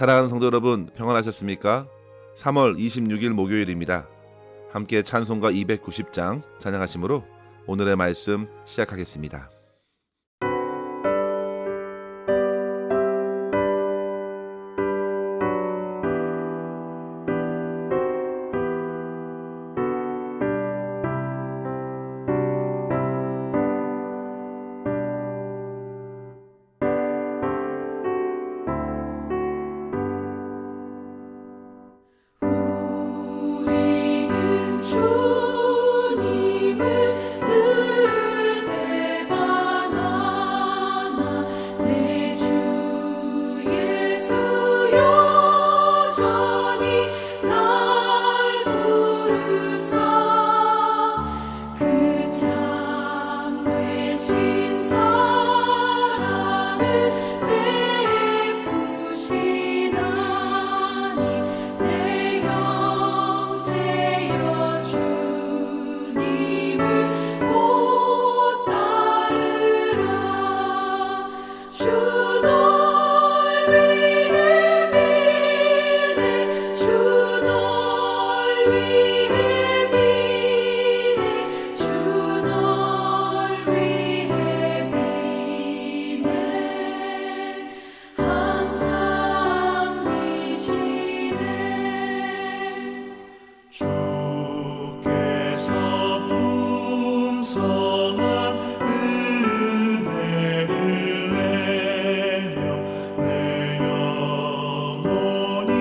사랑하는 성도 여러분, 평안하셨습니까? 3월 26일 목요일입니다. 함께 찬송가 290장 찬양하심으로 오늘의 말씀 시작하겠습니다. 우리는 주님을 늘 배반하나 내 주 예수 여전히 날 부르사 그 참 되신 사랑을 베푸시나니 내 형제여 주님을 못 따르라. 주 널 위해 비네 주 널 위해 비네 주 널 위해 비네 항상 미시네. 주께서 풍성한 은혜를 내려 내 영혼이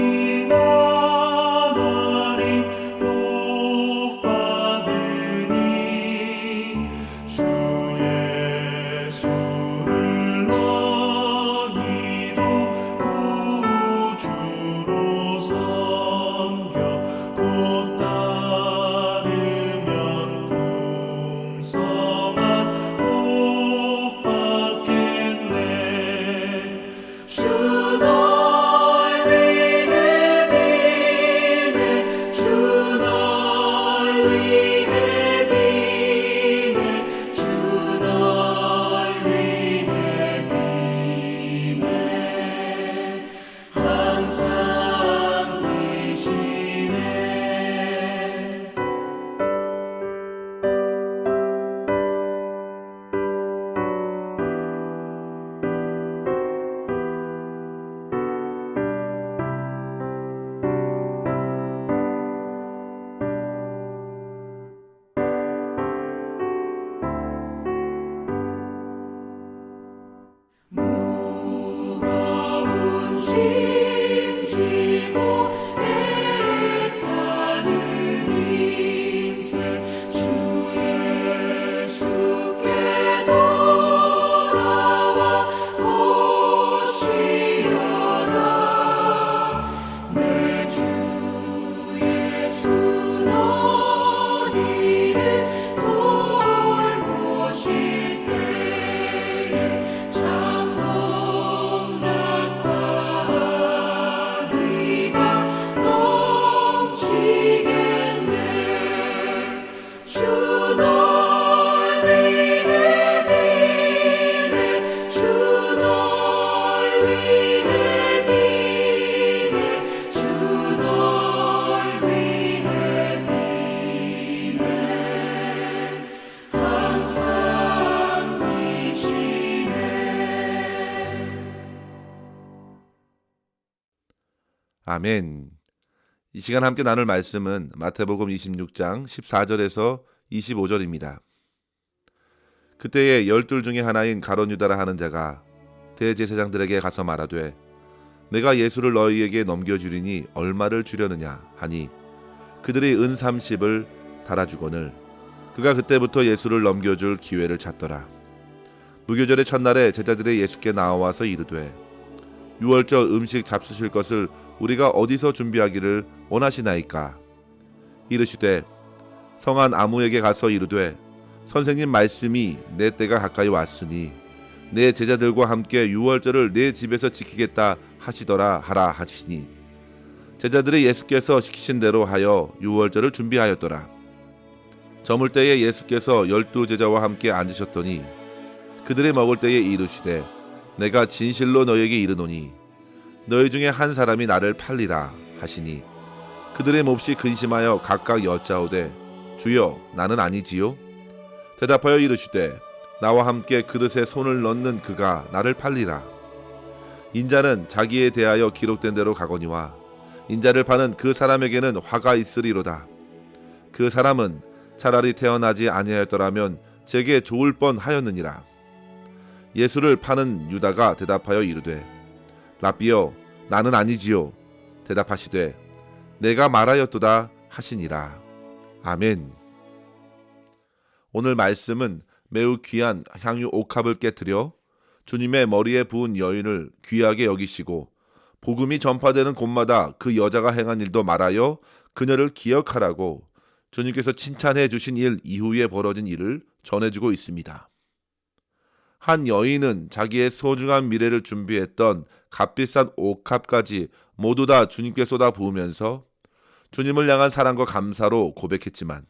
나날이 복받으니 주 예수를 너희도 구주로 섬겨 곧 따르면 풍성한 복 받겠네. 주 널 위해 비네 주 널 위해 비네 주 널 위해 비네 항상 미시네. 무거운 짐 지고 애타는 인생 주 예수께 돌아와 곧 쉬어라. 내 주 예수 너희를 돌보실 때에 참 복락과 의가 넘치겠네. 주 널 위해 비네 주 널 위해 비네 주 널 위해 비네 항상 미시네. 아멘. 이 시간 함께 나눌 말씀은 마태복음 26장 14절에서 25절입니다. 그때에 12 중에 하나인 가룟 유다라 하는 자가 대제사장들에게 가서 말하되 내가 예수를 너희에게 넘겨주리니 얼마를 주려느냐 하니 그들이 은 30을 달아주거늘 그가 그때부터 예수를 넘겨줄 기회를 찾더라. 무교절의 첫날에 제자들이 예수께 나와서 이르되 유월절 음식 잡수실 것을 우리가 어디서 준비하기를 원하시나이까? 이르시되 성한 아무에게 가서 이르되 선생님 말씀이 내 때가 가까이 왔으니 내 제자들과 함께 유월절을 내 집에서 지키겠다 하시더라 하라 하시니 제자들이 예수께서 시키신 대로 하여 유월절을 준비하였더라. 저물 때에 예수께서 12 제자와 함께 앉으셨더니 그들이 먹을 때에 이르시되 내가 진실로 너에게 이르노니 너희 중에 한 사람이 나를 팔리라 하시니 그들의 몹시 근심하여 각각 여짜오되 주여 나는 아니지요. 대답하여 이르시되 나와 함께 그릇에 손을 넣는 그가 나를 팔리라. 인자는 자기에 대하여 기록된 대로 가거니와 인자를 파는 그 사람에게는 화가 있으리로다. 그 사람은 차라리 태어나지 아니하였더라면 제게 좋을 뻔하였느니라. 예수를 파는 유다가 대답하여 이르되 랍비여 나는 아니지요. 대답하시되 내가 말하였도다 하시니라. 아멘. 오늘 말씀은 매우 귀한 향유 옥합을 깨뜨려 주님의 머리에 부은 여인을 귀하게 여기시고 복음이 전파되는 곳마다 그 여자가 행한 일도 말하여 그녀를 기억하라고 주님께서 칭찬해 주신 일 이후에 벌어진 일을 전해주고 있습니다. 한 여인은 자기의 소중한 미래를 준비했던 값비싼 옥합까지 모두 다 주님께 쏟아 부으면서 주님을 향한 사랑과 감사로 고백했지만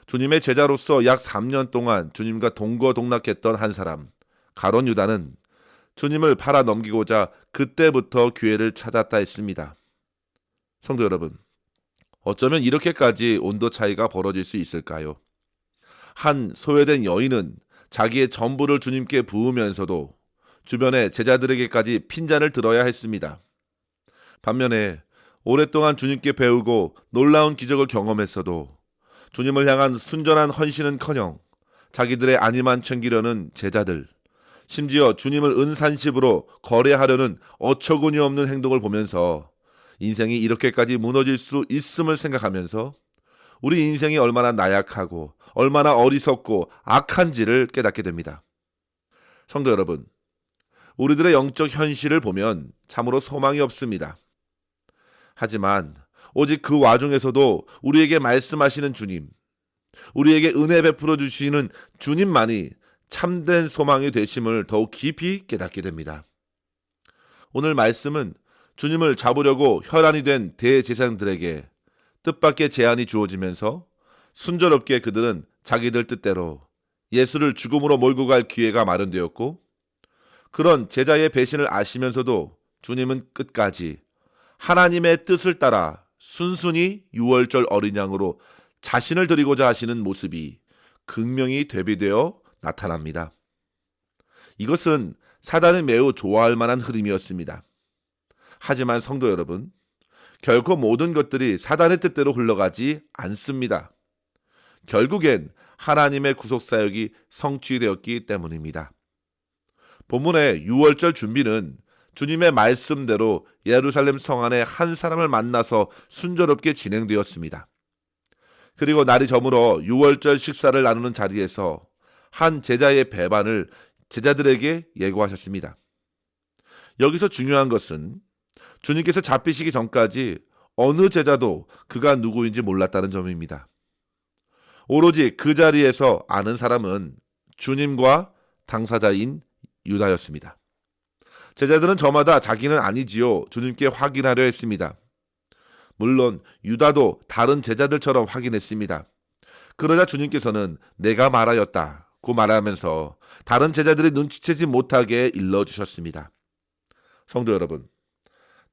주님의 제자로서 약 3년 동안 주님과 동거동락했던 한 사람 가룟 유다는 주님을 팔아 넘기고자 그때부터 기회를 찾았다 했습니다. 성도 여러분, 어쩌면 이렇게까지 온도 차이가 벌어질 수 있을까요? 한 소외된 여인은 자기의 전부를 주님께 부으면서도 주변의 제자들에게까지 핀잔을 들어야 했습니다. 반면에 오랫동안 주님께 배우고 놀라운 기적을 경험했어도 주님을 향한 순전한 헌신은커녕 자기들의 안위만 챙기려는 제자들, 심지어 주님을 은산십으로 거래하려는 어처구니 없는 행동을 보면서 인생이 이렇게까지 무너질 수 있음을 생각하면서 우리 인생이 얼마나 나약하고 얼마나 어리석고 악한지를 깨닫게 됩니다. 성도 여러분, 우리들의 영적 현실을 보면 참으로 소망이 없습니다. 하지만 오직 그 와중에서도 우리에게 말씀하시는 주님, 우리에게 은혜 베풀어 주시는 주님만이 참된 소망이 되심을 더욱 깊이 깨닫게 됩니다. 오늘 말씀은 주님을 잡으려고 혈안이 된 대제사장들에게 뜻밖의 제안이 주어지면서 순조롭게 그들은 자기들 뜻대로 예수를 죽음으로 몰고 갈 기회가 마련되었고, 그런 제자의 배신을 아시면서도 주님은 끝까지 하나님의 뜻을 따라 순순히 유월절 어린 양으로 자신을 드리고자 하시는 모습이 극명히 대비되어 나타납니다. 이것은 사단이 매우 좋아할 만한 흐름이었습니다. 하지만 성도 여러분, 결코 모든 것들이 사단의 뜻대로 흘러가지 않습니다. 결국엔 하나님의 구속사역이 성취되었기 때문입니다. 본문의 유월절 준비는 주님의 말씀대로 예루살렘 성 안에 한 사람을 만나서 순조롭게 진행되었습니다. 그리고 날이 저물어 유월절 식사를 나누는 자리에서 한 제자의 배반을 제자들에게 예고하셨습니다. 여기서 중요한 것은 주님께서 잡히시기 전까지 어느 제자도 그가 누구인지 몰랐다는 점입니다. 오로지 그 자리에서 아는 사람은 주님과 당사자인 유다였습니다. 제자들은 저마다 자기는 아니지요 주님께 확인하려 했습니다. 물론 유다도 다른 제자들처럼 확인했습니다. 그러자 주님께서는 내가 말하였다고 말하면서 다른 제자들이 눈치채지 못하게 일러주셨습니다. 성도 여러분,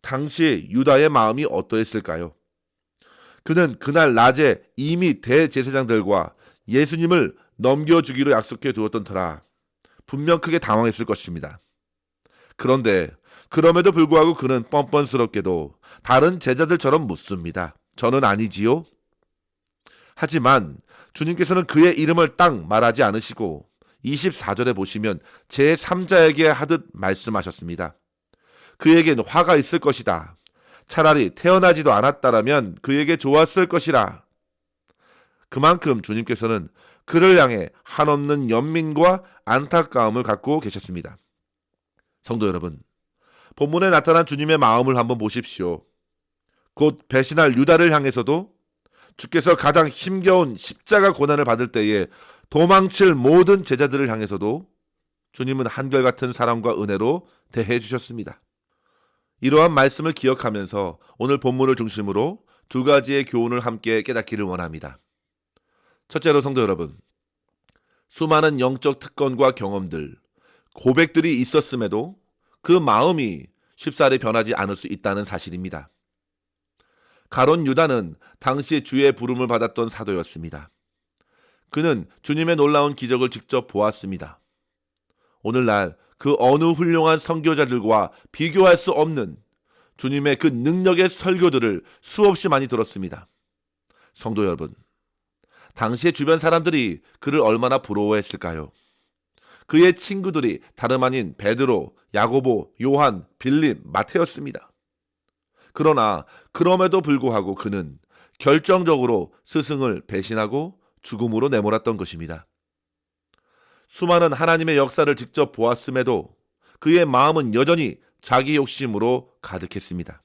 당시 유다의 마음이 어떠했을까요? 그는 그날 낮에 이미 대제사장들과 예수님을 넘겨주기로 약속해 두었던 터라 분명 크게 당황했을 것입니다. 그런데 그럼에도 불구하고 그는 뻔뻔스럽게도 다른 제자들처럼 묻습니다. 저는 아니지요? 하지만 주님께서는 그의 이름을 딱 말하지 않으시고 24절에 보시면 제3자에게 하듯 말씀하셨습니다. 그에겐 화가 있을 것이다. 차라리 태어나지도 않았다라면 그에게 좋았을 것이라. 그만큼 주님께서는 그를 향해 한없는 연민과 안타까움을 갖고 계셨습니다. 성도 여러분, 본문에 나타난 주님의 마음을 한번 보십시오. 곧 배신할 유다를 향해서도 주께서 가장 힘겨운 십자가 고난을 받을 때에 도망칠 모든 제자들을 향해서도 주님은 한결같은 사랑과 은혜로 대해 주셨습니다. 이러한 말씀을 기억하면서 오늘 본문을 중심으로 두 가지의 교훈을 함께 깨닫기를 원합니다. 첫째로 성도 여러분, 수많은 영적 특권과 경험들, 고백들이 있었음에도 그 마음이 쉽사리 변하지 않을 수 있다는 사실입니다. 가론 유다는 당시 주의 부름을 받았던 사도였습니다. 그는 주님의 놀라운 기적을 직접 보았습니다. 오늘날 그 어느 훌륭한 선교자들과 비교할 수 없는 주님의 그 능력의 설교들을 수없이 많이 들었습니다. 성도 여러분, 당시의 주변 사람들이 그를 얼마나 부러워했을까요? 그의 친구들이 다름 아닌 베드로, 야고보, 요한, 빌립, 마태였습니다. 그러나 그럼에도 불구하고 그는 결정적으로 스승을 배신하고 죽음으로 내몰았던 것입니다. 수많은 하나님의 역사를 직접 보았음에도 그의 마음은 여전히 자기 욕심으로 가득했습니다.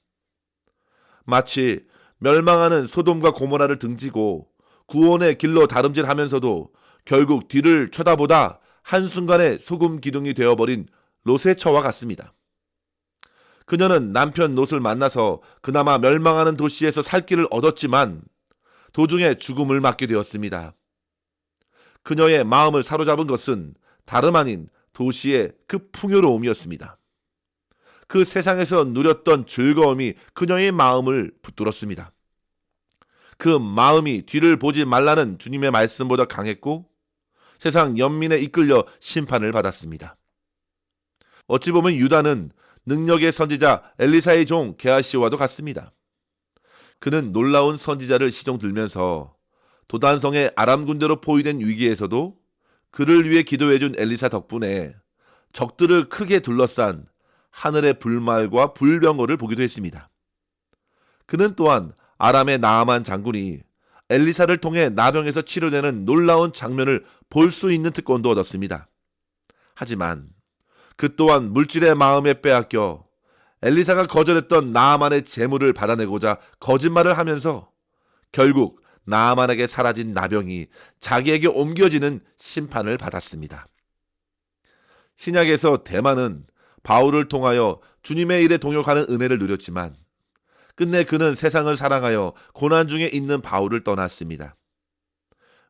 마치 멸망하는 소돔과 고모라를 등지고 구원의 길로 다름질하면서도 결국 뒤를 쳐다보다 한순간에 소금 기둥이 되어버린 롯의 처와 같습니다. 그녀는 남편 롯을 만나서 그나마 멸망하는 도시에서 살 길을 얻었지만 도중에 죽음을 맞게 되었습니다. 그녀의 마음을 사로잡은 것은 다름 아닌 도시의 그 풍요로움이었습니다. 그 세상에서 누렸던 즐거움이 그녀의 마음을 붙들었습니다. 그 마음이 뒤를 보지 말라는 주님의 말씀보다 강했고 세상 연민에 이끌려 심판을 받았습니다. 어찌 보면 유다는 능력의 선지자 엘리사의 종 게하시와도 같습니다. 그는 놀라운 선지자를 시종 들면서 도단성의 아람 군대로 포위된 위기에서도 그를 위해 기도해준 엘리사 덕분에 적들을 크게 둘러싼 하늘의 불말과 불병거를 보기도 했습니다. 그는 또한 아람의 나아만 장군이 엘리사를 통해 나병에서 치료되는 놀라운 장면을 볼 수 있는 특권도 얻었습니다. 하지만 그 또한 물질의 마음에 빼앗겨 엘리사가 거절했던 나아만의 재물을 받아내고자 거짓말을 하면서 결국 나아만에게 사라진 나병이 자기에게 옮겨지는 심판을 받았습니다. 신약에서 대만은 바울을 통하여 주님의 일에 동역하는 은혜를 누렸지만 끝내 그는 세상을 사랑하여 고난 중에 있는 바울을 떠났습니다.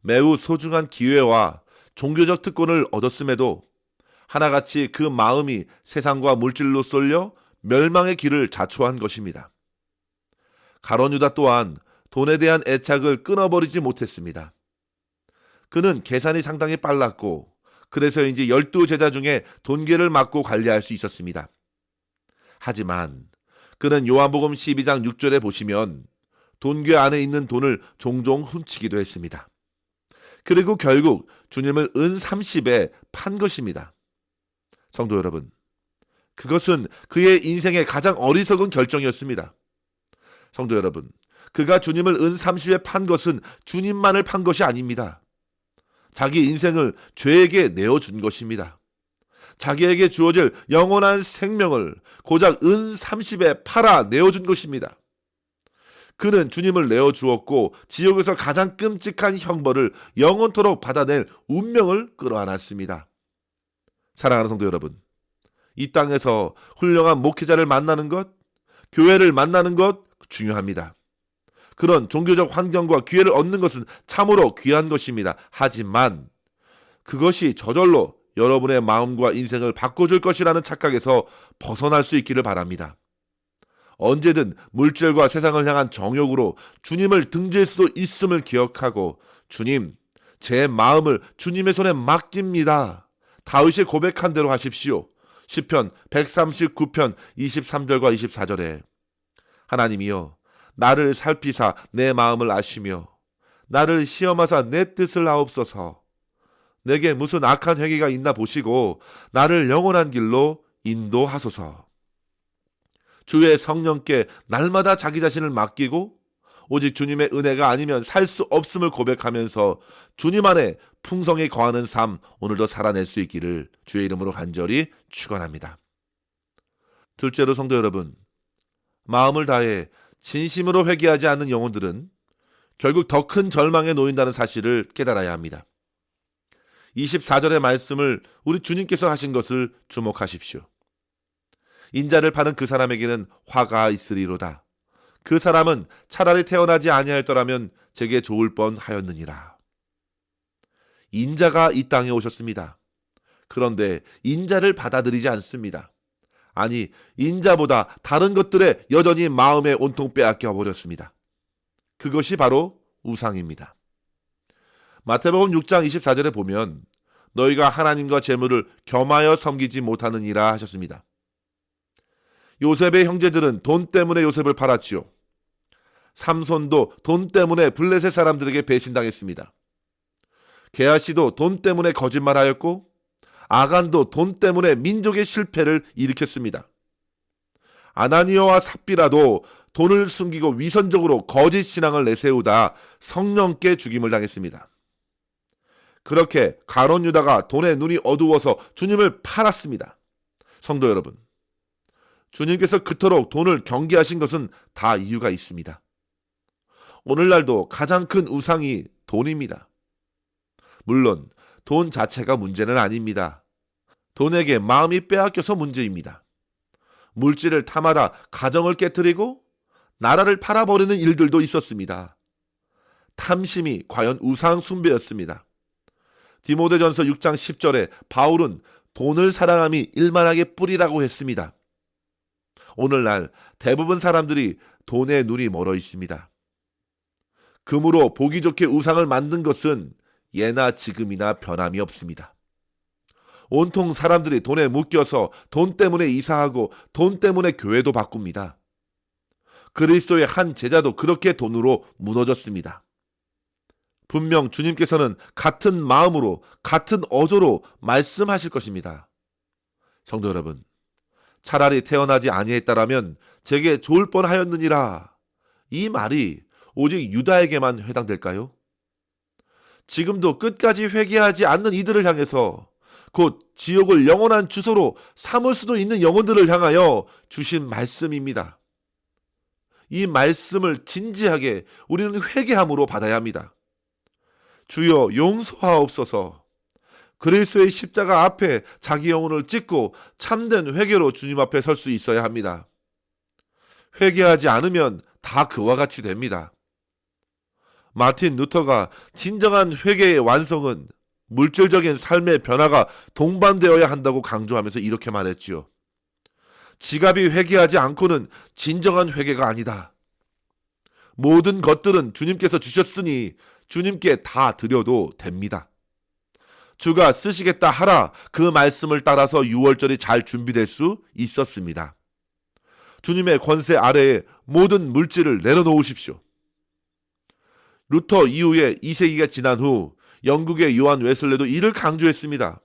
매우 소중한 기회와 종교적 특권을 얻었음에도 하나같이 그 마음이 세상과 물질로 쏠려 멸망의 길을 자초한 것입니다. 가론 유다 또한 돈에 대한 애착을 끊어버리지 못했습니다. 그는 계산이 상당히 빨랐고 그래서인지 12제자 중에 돈계를 맡고 관리할 수 있었습니다. 하지만 그는 요한복음 12장 6절에 보시면 돈궤 안에 있는 돈을 종종 훔치기도 했습니다. 그리고 결국 주님을 은 30에 판 것입니다. 성도 여러분, 그것은 그의 인생의 가장 어리석은 결정이었습니다. 성도 여러분, 그가 주님을 은 30에 판 것은 주님만을 판 것이 아닙니다. 자기 인생을 죄에게 내어준 것입니다. 자기에게 주어질 영원한 생명을 고작 은 30에 팔아 내어준 것입니다. 그는 주님을 내어주었고 지옥에서 가장 끔찍한 형벌을 영원토록 받아낼 운명을 끌어안았습니다. 사랑하는 성도 여러분, 이 땅에서 훌륭한 목회자를 만나는 것, 교회를 만나는 것 중요합니다. 그런 종교적 환경과 기회를 얻는 것은 참으로 귀한 것입니다. 하지만 그것이 저절로 여러분의 마음과 인생을 바꿔줄 것이라는 착각에서 벗어날 수 있기를 바랍니다. 언제든 물질과 세상을 향한 정욕으로 주님을 등질 수도 있음을 기억하고 주님, 제 마음을 주님의 손에 맡깁니다. 다윗이 고백한 대로 하십시오. 시편 139편 23절과 24절에 하나님이여 나를 살피사 내 마음을 아시며 나를 시험하사 내 뜻을 아옵소서. 내게 무슨 악한 행위가 있나 보시고 나를 영원한 길로 인도하소서. 주의 성령께 날마다 자기 자신을 맡기고 오직 주님의 은혜가 아니면 살 수 없음을 고백하면서 주님 안에 풍성히 거하는 삶 오늘도 살아낼 수 있기를 주의 이름으로 간절히 축원합니다. 둘째로 성도 여러분, 마음을 다해 진심으로 회개하지 않는 영혼들은 결국 더 큰 절망에 놓인다는 사실을 깨달아야 합니다. 24절의 말씀을 우리 주님께서 하신 것을 주목하십시오. 인자를 파는 그 사람에게는 화가 있으리로다. 그 사람은 차라리 태어나지 아니하였더라면 제게 좋을 뻔하였느니라. 인자가 이 땅에 오셨습니다. 그런데 인자를 받아들이지 않습니다. 아니 인자보다 다른 것들에 여전히 마음에 온통 빼앗겨 버렸습니다. 그것이 바로 우상입니다. 마태복음 6장 24절에 보면 너희가 하나님과 재물을 겸하여 섬기지 못하느니라 하셨습니다. 요셉의 형제들은 돈 때문에 요셉을 팔았지요. 삼손도 돈 때문에 블레셋 사람들에게 배신당했습니다. 게하시도 돈 때문에 거짓말하였고 아간도 돈 때문에 민족의 실패를 일으켰습니다. 아나니아와 삽비라도 돈을 숨기고 위선적으로 거짓 신앙을 내세우다 성령께 죽임을 당했습니다. 그렇게 가룟 유다가 돈에 눈이 어두워서 주님을 팔았습니다. 성도 여러분, 주님께서 그토록 돈을 경계하신 것은 다 이유가 있습니다. 오늘날도 가장 큰 우상이 돈입니다. 물론 돈 자체가 문제는 아닙니다. 돈에게 마음이 빼앗겨서 문제입니다. 물질을 탐하다 가정을 깨뜨리고 나라를 팔아버리는 일들도 있었습니다. 탐심이 과연 우상 숭배였습니다. 디모데전서 6장 10절에 바울은 돈을 사랑함이 일만하게 뿌리라고 했습니다. 오늘날 대부분 사람들이 돈에 눈이 멀어 있습니다. 금으로 보기 좋게 우상을 만든 것은 예나 지금이나 변함이 없습니다. 온통 사람들이 돈에 묶여서 돈 때문에 이사하고 돈 때문에 교회도 바꿉니다. 그리스도의 한 제자도 그렇게 돈으로 무너졌습니다. 분명 주님께서는 같은 마음으로 같은 어조로 말씀하실 것입니다. 성도 여러분, 차라리 태어나지 아니했다라면 제게 좋을 뻔하였느니라. 이 말이 오직 유다에게만 해당될까요? 지금도 끝까지 회개하지 않는 이들을 향해서 곧 지옥을 영원한 주소로 삼을 수도 있는 영혼들을 향하여 주신 말씀입니다. 이 말씀을 진지하게 우리는 회개함으로 받아야 합니다. 주여 용서하옵소서. 그리스도의 십자가 앞에 자기 영혼을 찢고 참된 회개로 주님 앞에 설 수 있어야 합니다. 회개하지 않으면 다 그와 같이 됩니다. 마틴 루터가 진정한 회개의 완성은 물질적인 삶의 변화가 동반되어야 한다고 강조하면서 이렇게 말했지요. 지갑이 회개하지 않고는 진정한 회개가 아니다. 모든 것들은 주님께서 주셨으니 주님께 다 드려도 됩니다. 주가 쓰시겠다 하라 그 말씀을 따라서 유월절이 잘 준비될 수 있었습니다. 주님의 권세 아래에 모든 물질을 내려놓으십시오. 루터 이후에 2세기가 지난 후 영국의 요한 웨슬레도 이를 강조했습니다.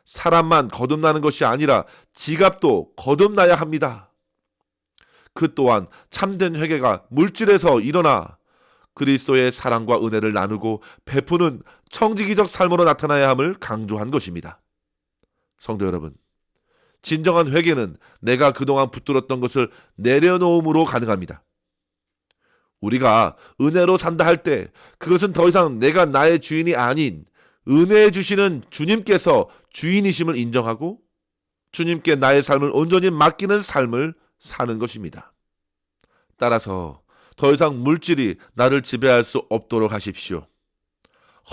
사람만 거듭나는 것이 아니라 지갑도 거듭나야 합니다. 그 또한 참된 회개가 물질에서 일어나 그리스도의 사랑과 은혜를 나누고 베푸는 청지기적 삶으로 나타나야 함을 강조한 것입니다. 성도 여러분, 진정한 회개는 내가 그동안 붙들었던 것을 내려놓음으로 가능합니다. 우리가 은혜로 산다 할 때 그것은 더 이상 내가 나의 주인이 아닌 은혜 주시는 주님께서 주인이심을 인정하고 주님께 나의 삶을 온전히 맡기는 삶을 사는 것입니다. 따라서 더 이상 물질이 나를 지배할 수 없도록 하십시오.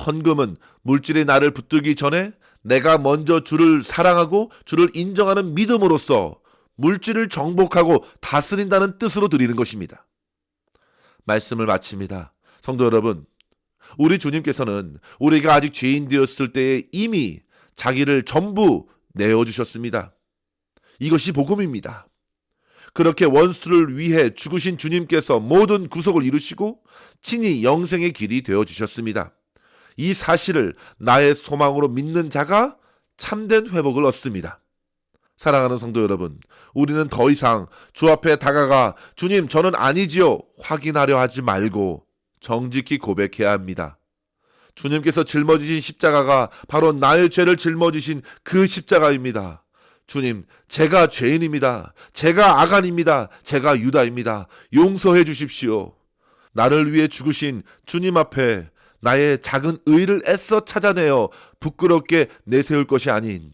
헌금은 물질이 나를 붙들기 전에 내가 먼저 주를 사랑하고 주를 인정하는 믿음으로써 물질을 정복하고 다스린다는 뜻으로 드리는 것입니다. 말씀을 마칩니다. 성도 여러분, 우리 주님께서는 우리가 아직 죄인 되었을 때에 이미 자기를 전부 내어주셨습니다. 이것이 복음입니다. 그렇게 원수를 위해 죽으신 주님께서 모든 구속을 이루시고 친히 영생의 길이 되어주셨습니다. 이 사실을 나의 소망으로 믿는 자가 참된 회복을 얻습니다. 사랑하는 성도 여러분, 우리는 더 이상 주 앞에 다가가 주님 저는 아니지요 확인하려 하지 말고 정직히 고백해야 합니다. 주님께서 짊어지신 십자가가 바로 나의 죄를 짊어지신 그 십자가입니다. 주님, 제가 죄인입니다. 제가 아간입니다. 제가 유다입니다. 용서해 주십시오. 나를 위해 죽으신 주님 앞에 나의 작은 의를 애써 찾아내어 부끄럽게 내세울 것이 아닌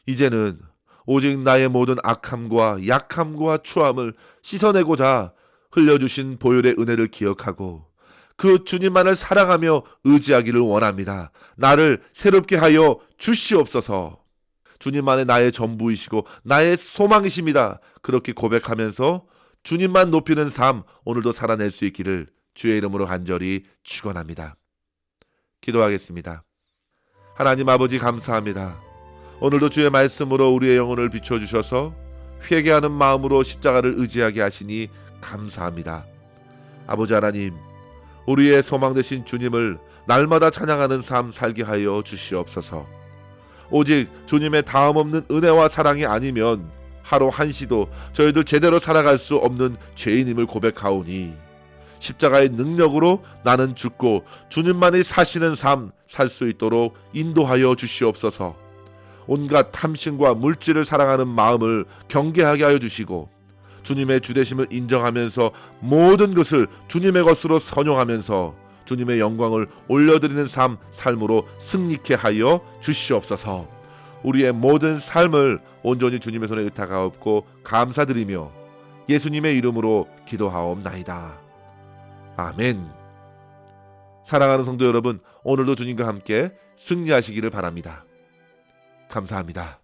이제는 오직 나의 모든 악함과 약함과 추함을 씻어내고자 흘려주신 보혈의 은혜를 기억하고 그 주님만을 사랑하며 의지하기를 원합니다. 나를 새롭게 하여 주시옵소서. 주님만의 나의 전부이시고 나의 소망이십니다. 그렇게 고백하면서 주님만 높이는 삶 오늘도 살아낼 수 있기를 주의 이름으로 간절히 축원합니다. 기도하겠습니다. 하나님 아버지 감사합니다. 오늘도 주의 말씀으로 우리의 영혼을 비춰주셔서 회개하는 마음으로 십자가를 의지하게 하시니 감사합니다. 아버지 하나님, 우리의 소망 되신 주님을 날마다 찬양하는 삶 살게 하여 주시옵소서. 오직 주님의 다음없는 은혜와 사랑이 아니면 하루 한시도 저희들 제대로 살아갈 수 없는 죄인임을 고백하오니 십자가의 능력으로 나는 죽고 주님만이 사시는 삶 살 수 있도록 인도하여 주시옵소서. 온갖 탐심과 물질을 사랑하는 마음을 경계하게 하여 주시고 주님의 주되심을 인정하면서 모든 것을 주님의 것으로 선용하면서 주님의 영광을 올려드리는 삶으로 승리케 하여 주시옵소서. 우리의 모든 삶을 온전히 주님의 손에 의탁하옵고 감사드리며 예수님의 이름으로 기도하옵나이다. 아멘. 사랑하는 성도 여러분, 오늘도 주님과 함께 승리하시기를 바랍니다. 감사합니다.